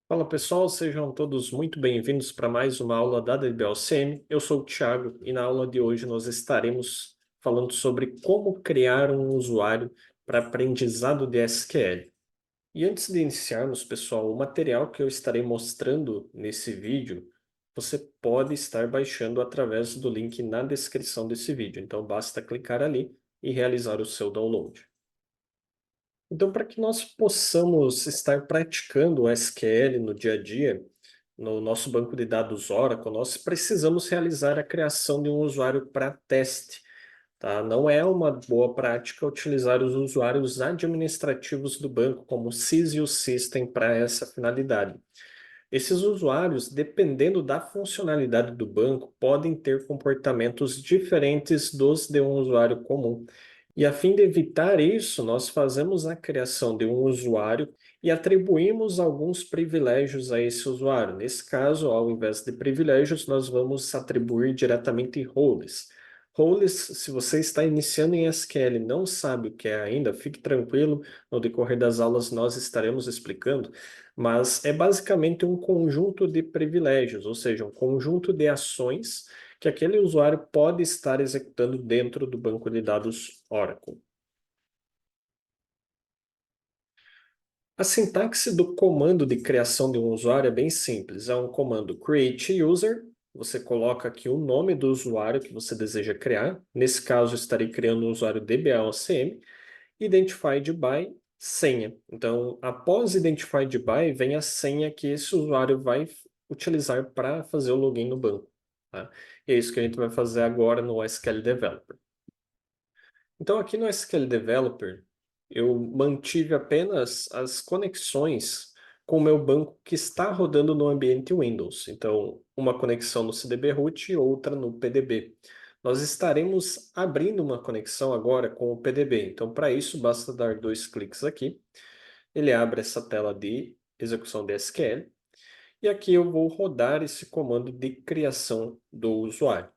Fala pessoal, sejam todos muito bem-vindos para mais uma aula da DBLCM. Eu sou o Thiago e na aula de hoje nós estaremos falando sobre como criar um usuário para aprendizado de SQL. E antes de iniciarmos, pessoal, o material que eu estarei mostrando nesse vídeo, você pode estar baixando através do link na descrição desse vídeo. Então basta clicar ali e realizar o seu download. Então, para que nós possamos estar praticando o SQL no dia a dia, no nosso banco de dados Oracle, nós precisamos realizar a criação de um usuário para teste. Tá? Não é uma boa prática utilizar os usuários administrativos do banco, como o SIS e o System, para essa finalidade. Esses usuários, dependendo da funcionalidade do banco, podem ter comportamentos diferentes dos de um usuário comum. E a fim de evitar isso, nós fazemos a criação de um usuário e atribuímos alguns privilégios a esse usuário. Nesse caso, ao invés de privilégios, nós vamos atribuir diretamente roles. Roles, se você está iniciando em SQL e não sabe o que é ainda, fique tranquilo, no decorrer das aulas nós estaremos explicando, mas é basicamente um conjunto de privilégios, ou seja, um conjunto de ações que aquele usuário pode estar executando dentro do banco de dados Oracle. A sintaxe do comando de criação de um usuário é bem simples. É um comando create user. Você coloca aqui o nome do usuário que você deseja criar. Nesse caso, estarei criando um usuário DBAOCM. Identified by senha. Então, após Identified by, vem a senha que esse usuário vai utilizar para fazer o login no banco. Tá? E é isso que a gente vai fazer agora no SQL Developer. Então, aqui no SQL Developer, eu mantive apenas as conexões com o meu banco que está rodando no ambiente Windows. Então, uma conexão no CDB root e outra no PDB. Nós estaremos abrindo uma conexão agora com o PDB. Então, para isso, basta dar dois cliques aqui. Ele abre essa tela de execução de SQL. E aqui eu vou rodar esse comando de criação do usuário.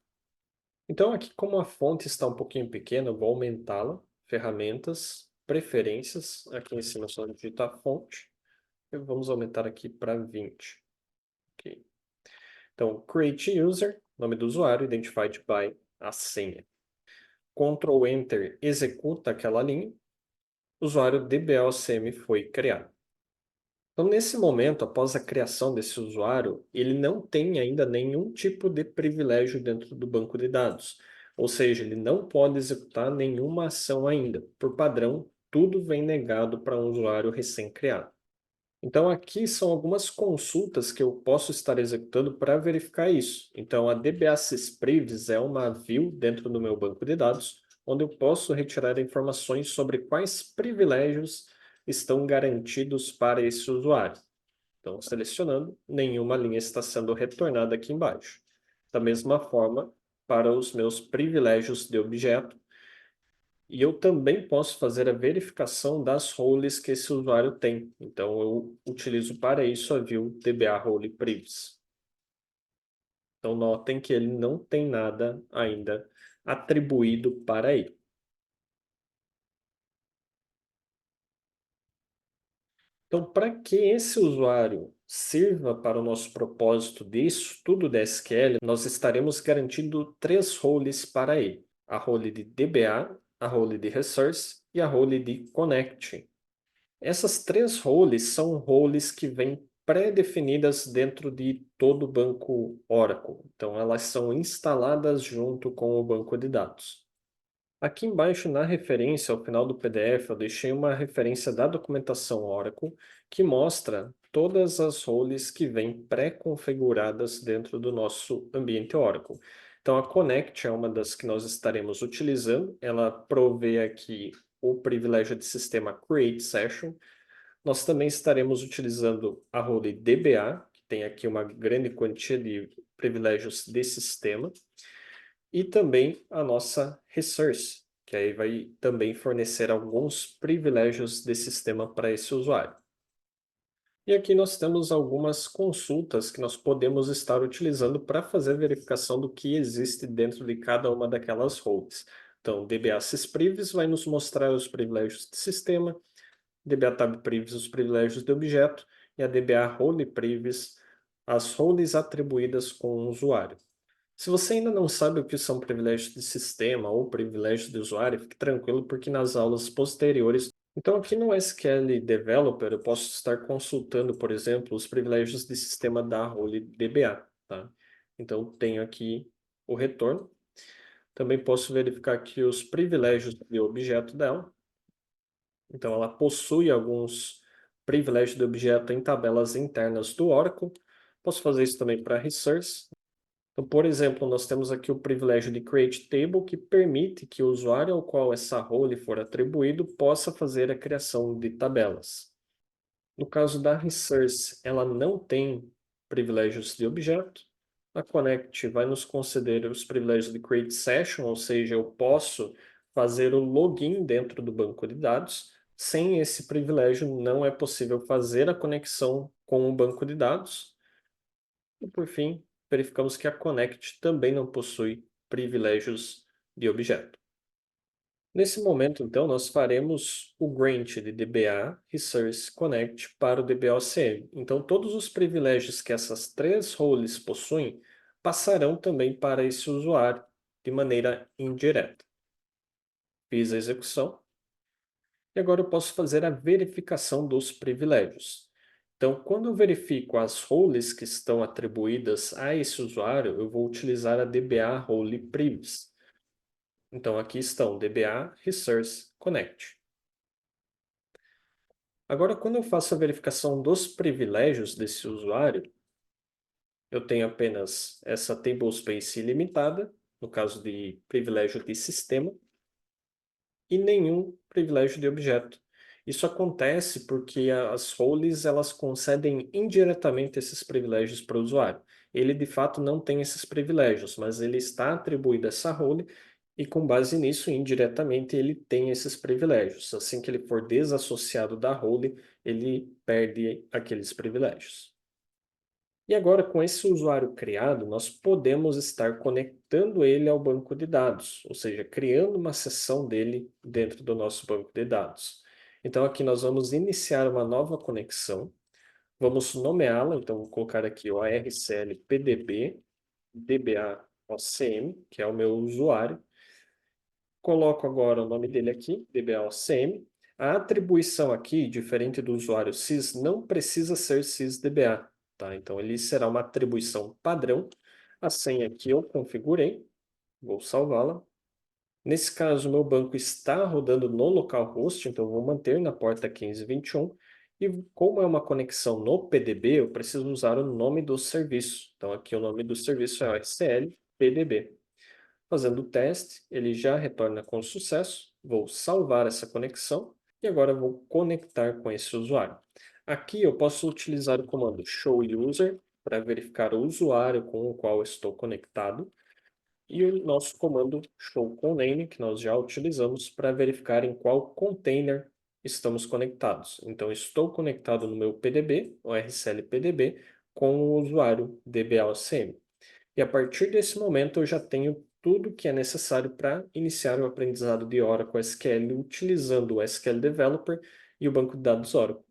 Então, aqui, como a fonte está um pouquinho pequena, eu vou aumentá-la. Ferramentas, preferências. Aqui em cima é só digitar fonte. E vamos aumentar aqui para 20. Ok. Então, create user, nome do usuário, identified by a senha. Ctrl Enter executa aquela linha. O usuário DBAOCM foi criado. Então, nesse momento, após a criação desse usuário, ele não tem ainda nenhum tipo de privilégio dentro do banco de dados. Ou seja, ele não pode executar nenhuma ação ainda. Por padrão, tudo vem negado para um usuário recém-criado. Então, aqui são algumas consultas que eu posso estar executando para verificar isso. Então, a DBAsyspriviz é uma view dentro do meu banco de dados, onde eu posso retirar informações sobre quais privilégios estão garantidos para esse usuário. Então, selecionando, nenhuma linha está sendo retornada aqui embaixo. Da mesma forma, para os meus privilégios de objeto, e eu também posso fazer a verificação das roles que esse usuário tem. Então, eu utilizo para isso a view DBA Role Privs. Então, notem que ele não tem nada ainda atribuído para ele. Então, para que esse usuário sirva para o nosso propósito de estudo da SQL, nós estaremos garantindo três roles para ele. A role de DBA, a role de Resource e a role de Connect. Essas três roles são roles que vêm pré-definidas dentro de todo o banco Oracle. Então, elas são instaladas junto com o banco de dados. Aqui embaixo, na referência, ao final do PDF, eu deixei uma referência da documentação Oracle que mostra todas as roles que vêm pré-configuradas dentro do nosso ambiente Oracle. Então, a Connect é uma das que nós estaremos utilizando. Ela provê aqui o privilégio de sistema Create Session. Nós também estaremos utilizando a role DBA, que tem aqui uma grande quantia de privilégios de sistema, e também a nossa Resource, que aí vai também fornecer alguns privilégios de sistema para esse usuário. E aqui nós temos algumas consultas que nós podemos estar utilizando para fazer a verificação do que existe dentro de cada uma daquelas roles. Então, DBA syspriviz vai nos mostrar os privilégios de sistema, DBA tab priviz os privilégios de objeto, e a DBA Role Previous, as roles atribuídas com o usuário. Se você ainda não sabe o que são privilégios de sistema ou privilégios de usuário, fique tranquilo porque nas aulas posteriores. Então aqui no SQL Developer eu posso estar consultando, por exemplo, os privilégios de sistema da role DBA, tá? Então tenho aqui o retorno. Também posso verificar aqui os privilégios de objeto dela. Então ela possui alguns privilégios de objeto em tabelas internas do Oracle. Posso fazer isso também para Resource. Então, por exemplo, nós temos aqui o privilégio de Create Table, que permite que o usuário ao qual essa role for atribuído possa fazer a criação de tabelas. No caso da Resource, ela não tem privilégios de objeto. A Connect vai nos conceder os privilégios de Create Session, ou seja, eu posso fazer o login dentro do banco de dados. Sem esse privilégio, não é possível fazer a conexão com o banco de dados. E por fim, verificamos que a Connect também não possui privilégios de objeto. Nesse momento, então, nós faremos o grant de DBA Resource Connect para o DBA-OCM. Então, todos os privilégios que essas três roles possuem passarão também para esse usuário de maneira indireta. Fiz a execução. E agora eu posso fazer a verificação dos privilégios. Então, quando eu verifico as roles que estão atribuídas a esse usuário, eu vou utilizar a DBA Role Previous. Então, aqui estão DBA Resource Connect. Agora, quando eu faço a verificação dos privilégios desse usuário, eu tenho apenas essa tablespace ilimitada, no caso de privilégio de sistema, e nenhum privilégio de objeto. Isso acontece porque as roles elas concedem indiretamente esses privilégios para o usuário. Ele de fato não tem esses privilégios, mas ele está atribuído a essa role e com base nisso, indiretamente, ele tem esses privilégios. Assim que ele for desassociado da role, ele perde aqueles privilégios. E agora, com esse usuário criado, nós podemos estar conectando ele ao banco de dados, ou seja, criando uma seção dele dentro do nosso banco de dados. Então, aqui nós vamos iniciar uma nova conexão, vamos nomeá-la, então vou colocar aqui o ARCL PDB DBA OCM, que é o meu usuário. Coloco agora o nome dele aqui, DBA-OCM. A atribuição aqui, diferente do usuário sys, não precisa ser sysdba, tá? Então, ele será uma atribuição padrão. A senha que eu configurei, vou salvá-la. Nesse caso, o meu banco está rodando no localhost, então eu vou manter na porta 1521. E como é uma conexão no PDB, eu preciso usar o nome do serviço. Então, aqui o nome do serviço é OSL PDB. Fazendo o teste, ele já retorna com sucesso. Vou salvar essa conexão e agora vou conectar com esse usuário. Aqui eu posso utilizar o comando showUser para verificar o usuário com o qual estou conectado e o nosso comando showContainer, que nós já utilizamos para verificar em qual container estamos conectados. Então, estou conectado no meu PDB, o RCL PDB, com o usuário DBAOCM. E a partir desse momento eu já tenho tudo que é necessário para iniciar o aprendizado de Oracle SQL utilizando o SQL Developer e o banco de dados Oracle.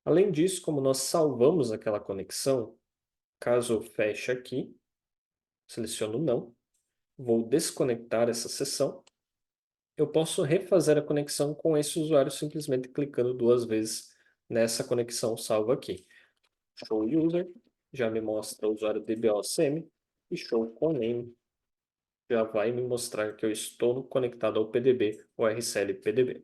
Além disso, como nós salvamos aquela conexão, caso eu feche aqui, seleciono não, vou desconectar essa sessão, eu posso refazer a conexão com esse usuário simplesmente clicando duas vezes nessa conexão salva aqui. Show User, já me mostra o usuário DBAOCM e Show Coname já vai me mostrar que eu estou conectado ao PDB, o RCL PDB.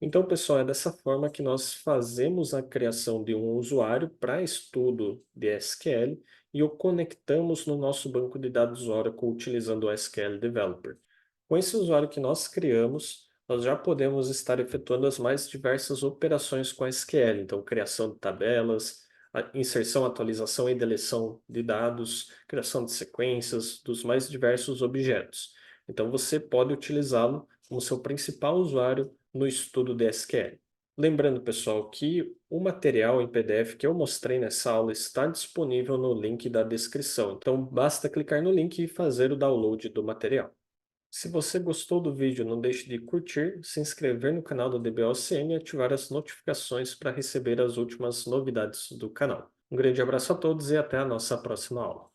Então, pessoal, é dessa forma que nós fazemos a criação de um usuário para estudo de SQL e o conectamos no nosso banco de dados Oracle utilizando o SQL Developer. Com esse usuário que nós criamos, nós já podemos estar efetuando as mais diversas operações com SQL, então criação de tabelas, a inserção, atualização e deleção de dados, criação de sequências dos mais diversos objetos. Então você pode utilizá-lo como seu principal usuário no estudo de SQL. Lembrando, pessoal, que o material em PDF que eu mostrei nessa aula está disponível no link da descrição. Então basta clicar no link e fazer o download do material. Se você gostou do vídeo, não deixe de curtir, se inscrever no canal do DBOCM e ativar as notificações para receber as últimas novidades do canal. Um grande abraço a todos e até a nossa próxima aula.